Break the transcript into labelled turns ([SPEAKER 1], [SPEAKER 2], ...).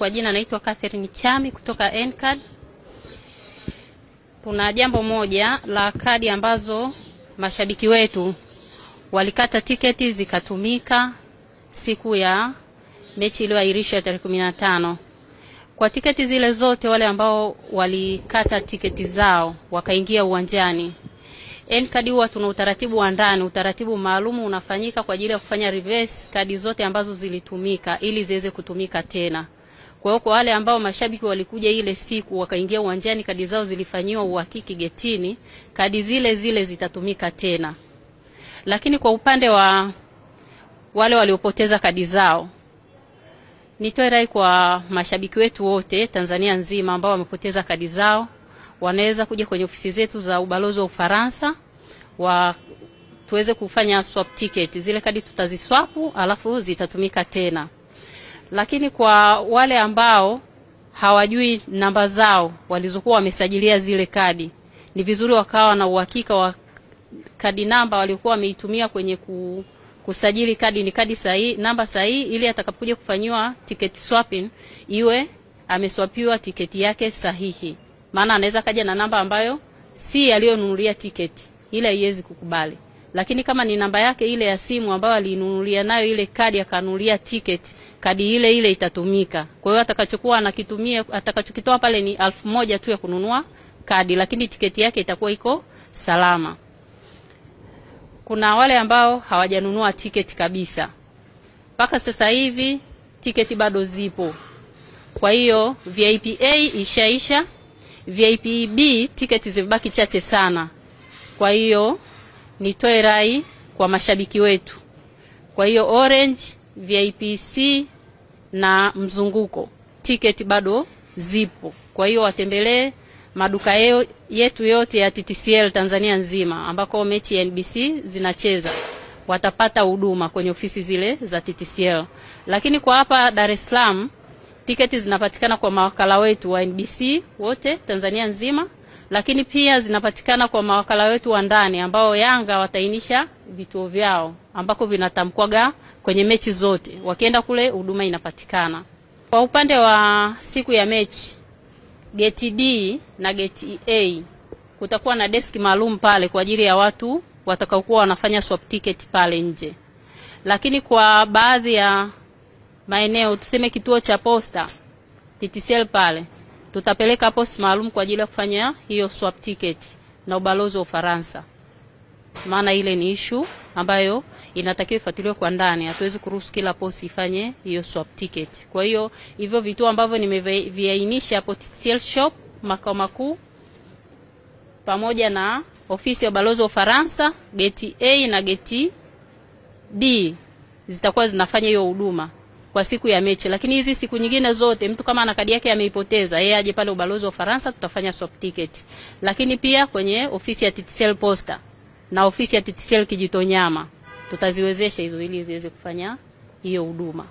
[SPEAKER 1] Kwa jina naitwa Catherine Chami kutoka N-Card. Kuna jambo moja la kadi ambazo mashabiki wetu walikata tiketi zikatumika siku ya mechi iliyoahirishwa tarehe 15. Kwa tiketi zile zote, wale ambao walikata tiketi zao wakaingia uwanjani, N-Card huwa tuna utaratibu wa ndani, utaratibu maalum unafanyika kwa ajili ya kufanya reverse kadi zote ambazo zilitumika ili ziweze kutumika tena. Kwa hiyo kwa wale ambao mashabiki walikuja ile siku wakaingia uwanjani, kadi zao zilifanyiwa uhakiki getini, kadi zile zile zitatumika tena. Lakini kwa upande wa wale waliopoteza kadi zao, nitoe rai kwa mashabiki wetu wote Tanzania nzima ambao wamepoteza kadi zao, wanaweza kuja kwenye ofisi zetu za ubalozi wa Ufaransa tuweze kufanya swap ticket. Zile kadi tutaziswapu alafu zitatumika tena. Lakini kwa wale ambao hawajui namba zao walizokuwa wamesajilia zile kadi, ni vizuri wakawa na uhakika wa kadi namba waliokuwa wameitumia kwenye kusajili kadi ni kadi sahihi, namba sahihi, ili atakapokuja kufanywa ticket swapping iwe ameswapiwa tiketi yake sahihi. Maana anaweza kaja na namba ambayo si aliyonunulia tiketi, ile haiwezi kukubali. Lakini kama ni namba yake ile ya simu ambayo alinunulia nayo ile kadi akanunulia tiketi, kadi ile ile itatumika. Kwa hiyo atakachokuwa anakitumia, atakachokitoa pale ni 1000 tu ya kununua kadi, lakini tiketi yake itakuwa iko salama. Kuna wale ambao hawajanunua tiketi kabisa. Mpaka sasa hivi tiketi bado zipo. Kwa hiyo VIP A ishaisha, VIP B tiketi zimebaki chache sana. Kwa hiyo nitoe rai kwa mashabiki wetu. Kwa hiyo Orange, VIP C na mzunguko, tiketi bado zipo. Kwa hiyo watembelee maduka yetu yote ya TTCL Tanzania nzima ambako mechi ya NBC zinacheza. Watapata huduma kwenye ofisi zile za TTCL. Lakini kwa hapa Dar es Salaam tiketi zinapatikana kwa mawakala wetu wa NBC wote Tanzania nzima, lakini pia zinapatikana kwa mawakala wetu wa ndani ambao Yanga watainisha vituo vyao ambako vinatamkwaga kwenye mechi zote. Wakienda kule huduma inapatikana. Kwa upande wa siku ya mechi, gate D na gate A kutakuwa na deski maalum pale kwa ajili ya watu watakaokuwa wanafanya swap ticket pale nje. Lakini kwa baadhi ya maeneo, tuseme kituo cha posta TTCL pale, tutapeleka post maalum kwa ajili ya kufanya hiyo swap ticket na ubalozi wa Ufaransa. Maana ile ni issue ambayo inatakiwa ifuatiliwe kwa ndani. Hatuwezi kuruhusu kila post ifanye hiyo swap ticket. Kwa hiyo hivyo vituo ambavyo nimeviainisha hapo, TTCL shop makao makuu pamoja na ofisi ya ubalozi wa Ufaransa, gate A na gate D zitakuwa zinafanya hiyo huduma kwa siku ya mechi. Lakini hizi siku nyingine zote, mtu kama ana kadi yake ameipoteza, yeye aje pale ubalozi wa Ufaransa, tutafanya swap ticket. Lakini pia kwenye ofisi ya TTCL Posta na ofisi ya TTCL Kijitonyama tutaziwezesha hizo ili ziweze kufanya hiyo huduma.